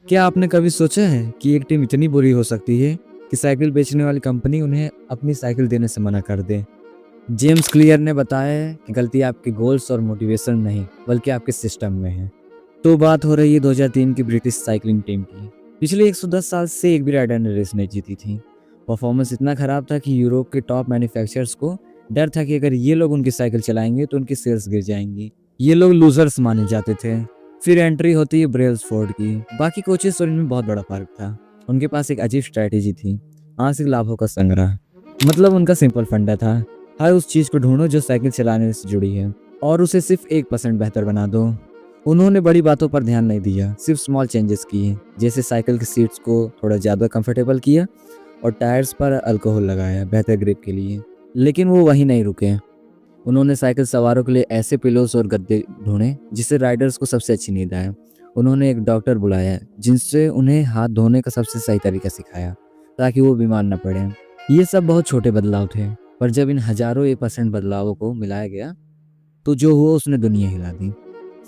क्या आपने कभी सोचा है कि एक टीम इतनी बुरी हो सकती है कि साइकिल बेचने वाली कंपनी उन्हें अपनी साइकिल देने से मना कर दे? जेम्स क्लियर ने बताया है कि गलती आपके गोल्स और मोटिवेशन नहीं बल्कि आपके सिस्टम में है। तो बात हो रही है 2003 की ब्रिटिश साइकिलिंग टीम की। पिछले 110 साल से एक भी राइडर ने रेस नहीं जीती थी। परफॉर्मेंस इतना खराब था कि यूरोप के टॉप मैन्युफैक्चरर्स को डर था कि अगर ये लोग उनकी साइकिल चलाएंगे तो उनकी सेल्स गिर जाएंगी। ये लोग लूजर्स माने जाते थे। फिर एंट्री होती है ब्रेल्सफोर्ड की। बाकी कोचेस और इनमें बहुत बड़ा फर्क था। उनके पास एक अजीब स्ट्रैटेजी थी, आंशिक लाभों का संग्रह। मतलब उनका सिंपल फंडा था, हर उस चीज को ढूंढो जो साइकिल चलाने से जुड़ी है और उसे सिर्फ 1% बेहतर बना दो। उन्होंने बड़ी बातों पर ध्यान नहीं दिया, सिर्फ स्मॉल चेंजेस किए, जैसे साइकिल की सीट्स को थोड़ा ज़्यादा कंफर्टेबल किया और टायर्स पर अल्कोहल लगाया बेहतर ग्रिप के लिए। लेकिन वो वहीं नहीं रुके। उन्होंने साइकिल सवारों के लिए ऐसे पिलोस और गद्दे ढूंढे जिससे राइडर्स को सबसे अच्छी नींद आए। उन्होंने एक डॉक्टर बुलाया जिनसे उन्हें हाथ धोने का सबसे सही तरीका सिखाया ताकि वो बीमार न पड़े। ये सब बहुत छोटे बदलाव थे, पर जब इन हजारों 1% बदलावों को मिलाया गया तो जो हुआ उसने दुनिया हिला दी।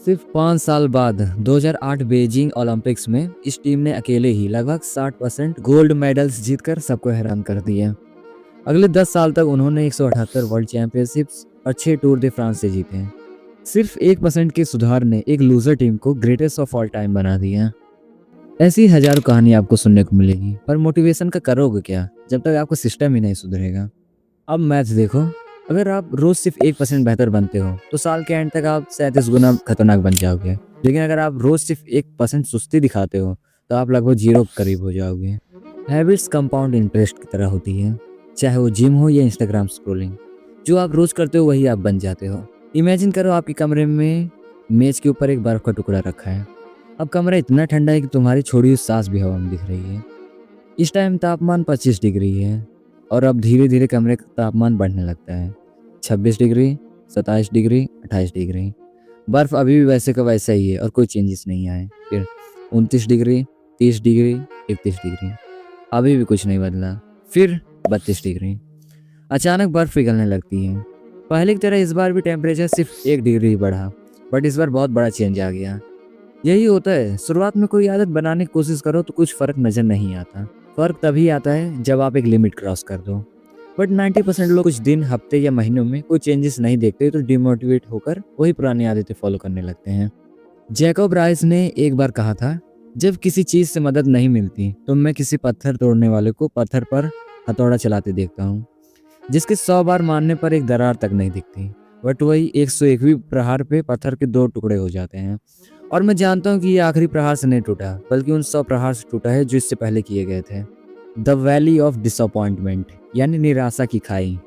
सिर्फ 5 साल बाद 2008 बीजिंग ओलंपिक्स में इस टीम ने अकेले ही लगभग 60% गोल्ड मेडल्स जीतकर सबको हैरान कर दिया। अगले 10 साल तक उन्होंने 178 वर्ल्ड चैंपियनशिप्स और 6 टूर दे फ्रांस से जीते हैं। सिर्फ 1% के सुधार ने एक लूजर टीम को ग्रेटेस्ट ऑफ ऑल टाइम बना दिया। ऐसी हजारों कहानी आपको सुनने को मिलेगी, पर मोटिवेशन का करोगे क्या जब तक आपका सिस्टम ही नहीं सुधरेगा? अब मैथ्स देखो, अगर आप रोज सिर्फ 1% बेहतर बनते हो तो साल के एंड तक आप 37 गुना खतरनाक बन जाओगे। लेकिन अगर आप रोज सिर्फ 1% सुस्ती दिखाते हो तो आप लगभग जीरो के करीब हो जाओगे। हैबिट्स कंपाउंड इंटरेस्ट की तरह होती है, चाहे वो जिम हो या इंस्टाग्राम स्क्रॉलिंग। जो आप रोज करते हो वही आप बन जाते हो। इमेजिन करो आपके कमरे में मेज के ऊपर एक बर्फ का टुकड़ा रखा है। अब कमरा इतना ठंडा है कि तुम्हारी छोड़ी हुई सांस भी हवा में दिख रही है। इस टाइम तापमान 25 डिग्री है और अब धीरे धीरे कमरे का तापमान बढ़ने लगता है। 26 डिग्री, 27 डिग्री, 28 डिग्री। बर्फ अभी भी वैसे का वैसा ही है और कोई चेंजेस नहीं आए। फिर 29 डिग्री, 30 डिग्री, 31 डिग्री, अभी भी कुछ नहीं बदला। फिर 32 डिग्री। अचानक बर्फ पिघलने लगती है। पहले की तरह इस बार भी टेम्परेचर सिर्फ 1 डिग्री ही बढ़ा, बट इस बार बहुत बड़ा चेंज आ गया। यही होता है, शुरुआत में कोई आदत बनाने की कोशिश करो तो कुछ फर्क नजर नहीं आता। फर्क तभी आता है जब आप एक लिमिट क्रॉस कर दो। बट 90% लोग कुछ दिन, हफ्ते या महीनों में कोई चेंजेस नहीं देखते तो डिमोटिवेट होकर वही पुरानी आदतें फॉलो करने लगते हैं। जैकब राइस ने एक बार कहा था, जब किसी चीज से मदद नहीं मिलती तो मैं किसी पत्थर तोड़ने वाले को पत्थर पर हथौड़ा चलाते देखता हूँ, जिसके 100 बार मारने पर एक दरार तक नहीं दिखती। बट वही 101वीं प्रहार पे पत्थर के 2 टुकड़े हो जाते हैं। और मैं जानता हूँ कि ये आखिरी प्रहार से नहीं टूटा, बल्कि उन 100 प्रहार से टूटा है जो इससे पहले किए गए थे। द वैली ऑफ डिसअपॉइंटमेंट, यानी निराशा की खाई।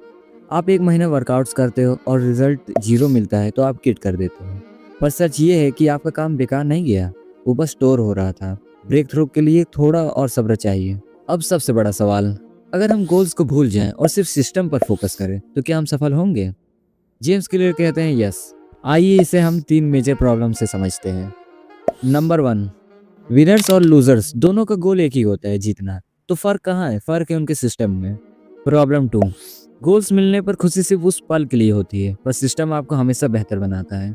आप एक महीना वर्कआउट्स करते हो और रिजल्ट 0 मिलता है तो आप किट कर देते हो। पर सच ये है कि आपका काम बेकार नहीं गया, वो बस स्टोर हो रहा था। ब्रेक थ्रू के लिए थोड़ा और सब्र चाहिए। अब सबसे बड़ा सवाल, अगर हम गोल्स को भूल जाएं और सिर्फ सिस्टम पर फोकस करें तो क्या हम सफल होंगे? जेम्स क्लियर कहते हैं यस। आइए इसे हम 3 मेजर प्रॉब्लम से समझते हैं। नंबर 1, विनर्स और लूजर्स दोनों का गोल एक ही होता है, जीतना। तो फर्क कहाँ है? फर्क है उनके सिस्टम में। प्रॉब्लम 2, गोल्स मिलने पर खुशी सिर्फ उस पल के लिए होती है, पर सिस्टम आपको हमेशा बेहतर बनाता है।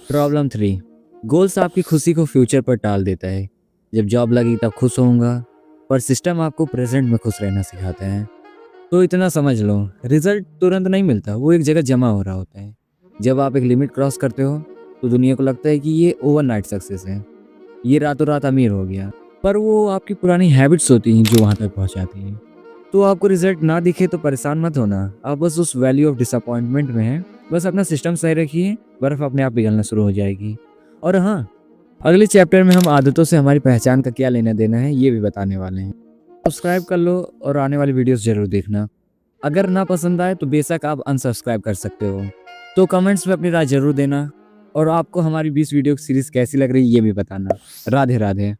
प्रॉब्लम 3, गोल्स आपकी खुशी को फ्यूचर पर टाल देता है। जब जॉब लगी तब खुश होऊंगा, पर सिस्टम आपको प्रेजेंट में खुश रहना सिखाता है। तो इतना समझ लो, रिजल्ट तुरंत नहीं मिलता, वो एक जगह जमा हो रहा होता है। जब आप एक लिमिट क्रॉस करते हो तो दुनिया को लगता है कि ये ओवरनाइट सक्सेस है, ये रातों रात अमीर हो गया। पर वो आपकी पुरानी हैबिट्स होती हैं जो वहां तक पहुंचाती हैं। तो आपको रिजल्ट ना दिखे तो परेशान मत होना, आप बस उस वैल्यू ऑफ डिसअपॉइंटमेंट में हैं। बस अपना सिस्टम सही रखिए, बर्फ अपने आप पिघलना शुरू हो जाएगी। और हाँ, अगले चैप्टर में हम आदतों से हमारी पहचान का क्या लेना देना है ये भी बताने वाले हैं। सब्सक्राइब कर लो और आने वाली वीडियोस जरूर देखना। अगर ना पसंद आए तो बेशक आप अनसब्सक्राइब कर सकते हो। तो कमेंट्स में अपनी राय जरूर देना और आपको हमारी 20 वीडियो की सीरीज कैसी लग रही है ये भी बताना। राधे राधे।